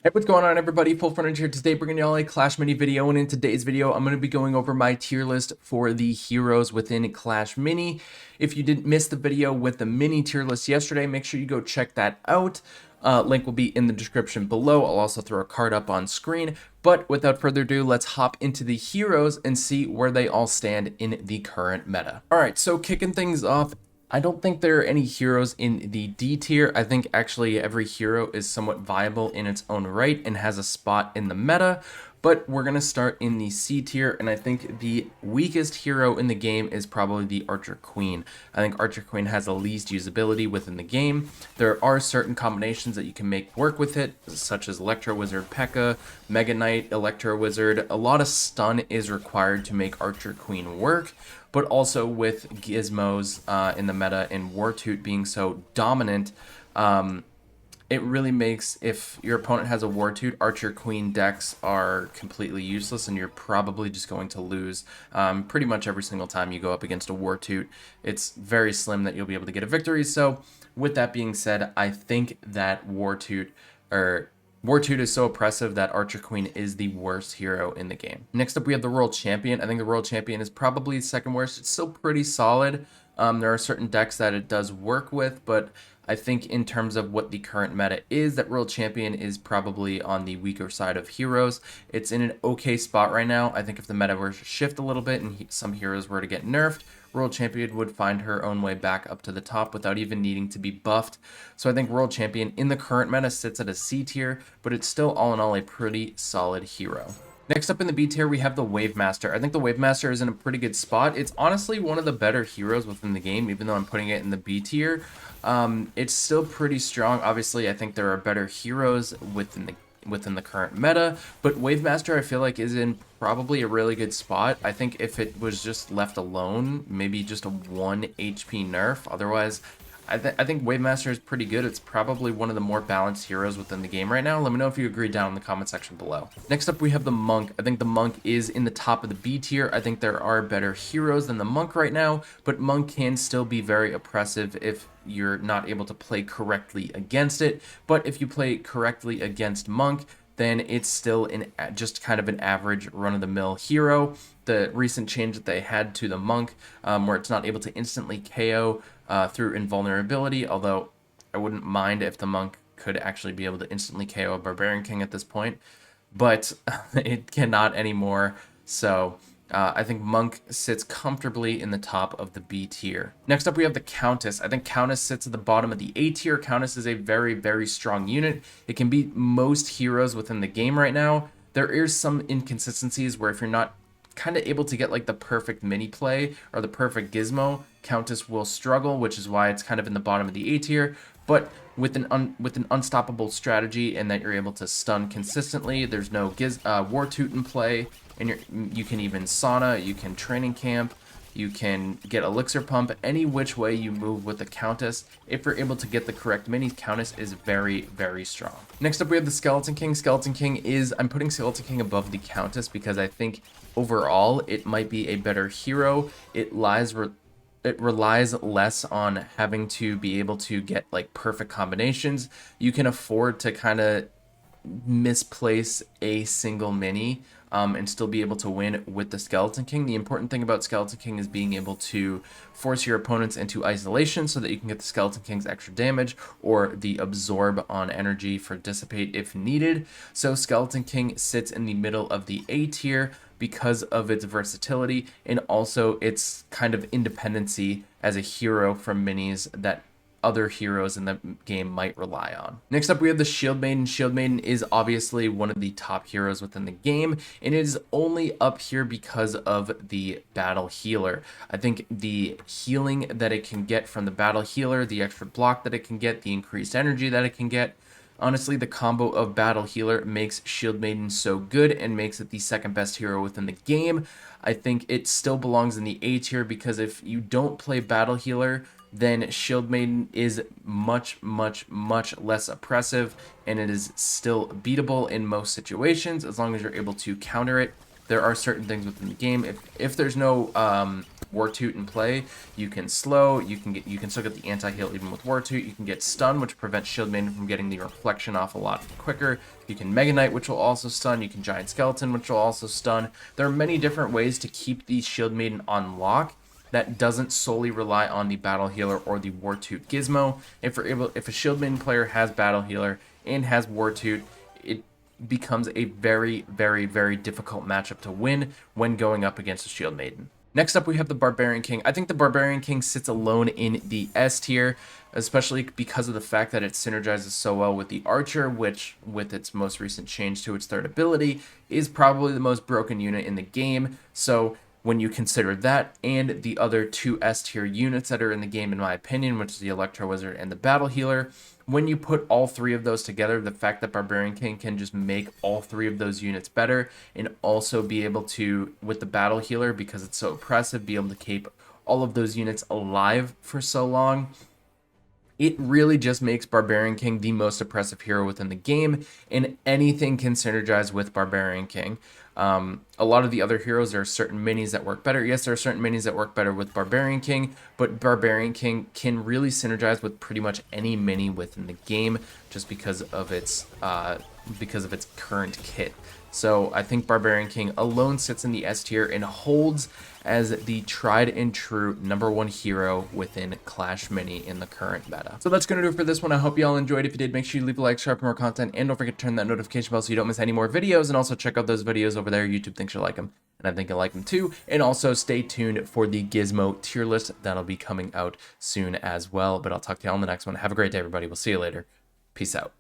Hey, what's going on, everybody? FullFrontage here today, bringing y'all a Clash Mini video, and in today's video, I'm going to be going over my tier list for the heroes within Clash Mini. If you didn't miss the video with the mini tier list yesterday, make sure you go check that out. Link will be in the description below. I'll also throw a card up on screen. But without further ado, let's hop into the heroes and see where they all stand in the current meta. All right, so kicking things off, I don't think there are any heroes in the D tier. I think actually every hero is somewhat viable in its own right and has a spot in the meta. But we're going to start in the C tier, and I think the weakest hero in the game is probably the Archer Queen. I think Archer Queen has the least usability within the game. There are certain combinations that you can make work with it, such as Electro Wizard Pekka, Mega Knight, Electro Wizard. A lot of stun is required to make Archer Queen work, but also with gizmos in the meta and Wartoot being so dominant, it really makes, if your opponent has a Wartoot, Archer Queen decks are completely useless, and you're probably just going to lose pretty much every single time you go up against a Wartoot. It's very slim that you'll be able to get a victory. So with that being said, I think that Wartoot is so oppressive that Archer Queen is the worst hero in the game. Next up, we have the Royal Champion. I think the Royal Champion is probably second worst. It's still pretty solid. There are certain decks that it does work with, but I think in terms of what the current meta is, that Royal Champion is probably on the weaker side of heroes. It's in an okay spot right now. I think if the meta were to shift a little bit and some heroes were to get nerfed, Royal Champion would find her own way back up to the top without even needing to be buffed. So I think Royal Champion in the current meta sits at a C tier, but it's still all in all a pretty solid hero. Next up in the B tier, we have the Wave Master. I think the Wave Master is in a pretty good spot. It's honestly one of the better heroes within the game, even though I'm putting it in the B tier. It's still pretty strong. Obviously, I think there are better heroes within the current meta, but Wave Master I feel like is in probably a really good spot. I think if it was just left alone, maybe just a 1 HP nerf. Otherwise, I think Wave Master is pretty good. It's probably one of the more balanced heroes within the game right now. Let me know if you agree down in the comment section below. Next up, we have the Monk. I think the Monk is in the top of the B tier. I think there are better heroes than the Monk right now, but Monk can still be very oppressive if you're not able to play correctly against it. But if you play correctly against Monk, then it's still just kind of an average run-of-the-mill hero. The recent change that they had to the Monk, where it's not able to instantly KO through invulnerability, although I wouldn't mind if the Monk could actually be able to instantly KO a Barbarian King at this point, but it cannot anymore. So I think Monk sits comfortably in the top of the B tier. Next up, we have the Countess. I think Countess sits at the bottom of the A tier. Countess is a very, very strong unit. It can beat most heroes within the game right now. There is some inconsistencies where if you're not kind of able to get like the perfect mini play or the perfect gizmo, Countess will struggle, which is why it's kind of in the bottom of the A tier. But with an unstoppable strategy and that you're able to stun consistently, there's no Wartoot in play, and you can even sauna, you can training camp, you can get elixir pump, any which way you move with the Countess. If you're able to get the correct mini, Countess is very, very strong. Next up, we have the Skeleton King. Skeleton King I'm putting Skeleton King above the Countess because I think overall it might be a better hero. It relies less on having to be able to get like perfect combinations. You can afford to kind of misplace a single mini and still be able to win with the Skeleton King. The important thing about Skeleton King is being able to force your opponents into isolation so that you can get the Skeleton King's extra damage or the absorb on energy for dissipate if needed. So Skeleton King sits in the middle of the A tier because of its versatility and also its kind of independency as a hero from minis that other heroes in the game might rely on. Next up, we have the Shield Maiden. Shield Maiden is obviously one of the top heroes within the game, and it is only up here because of the Battle Healer. I think the healing that it can get from the Battle Healer, the extra block that it can get, the increased energy that it can get, honestly, the combo of Battle Healer makes Shield Maiden so good and makes it the second best hero within the game. I think it still belongs in the A tier because if you don't play Battle Healer, then Shield Maiden is much, much, much less oppressive, and it is still beatable in most situations as long as you're able to counter it. There are certain things within the game. If there's no Wartoot in play, you can slow, you can still get the anti-heal even with Wartoot, you can get stun, which prevents Shield Maiden from getting the reflection off a lot quicker, you can Mega Knight, which will also stun, you can Giant Skeleton, which will also stun. There are many different ways to keep the Shield Maiden on lock that doesn't solely rely on the Battle Healer or the Wartoot gizmo. If a Shield Maiden player has Battle Healer and has Wartoot, it becomes a very, very, very difficult matchup to win when going up against a Shield Maiden. Next up, we have the Barbarian King. I think the Barbarian King sits alone in the S tier, especially because of the fact that it synergizes so well with the Archer, which, with its most recent change to its third ability, is probably the most broken unit in the game. So when you consider that and the other two S tier units that are in the game, in my opinion, which is the Electro Wizard and the Battle Healer, when you put all three of those together, the fact that Barbarian King can just make all three of those units better and also be able to, with the Battle Healer, because it's so oppressive, be able to keep all of those units alive for so long, it really just makes Barbarian King the most oppressive hero within the game, and anything can synergize with Barbarian King. A lot of the other heroes, there are certain minis that work better. Yes, there are certain minis that work better with Barbarian King, but Barbarian King can really synergize with pretty much any mini within the game just because of its current kit. So I think Barbarian King alone sits in the S tier and holds as the tried and true #1 hero within Clash Mini in the current meta. So that's going to do it for this one. I hope you all enjoyed. If you did, make sure you leave a like, subscribe for more content, and don't forget to turn that notification bell so you don't miss any more videos. And also check out those videos over there. YouTube thinks you'll like them, and I think you'll like them too. And also stay tuned for the Gizmo tier list. That'll be coming out soon as well. But I'll talk to you all in the next one. Have a great day, everybody. We'll see you later. Peace out.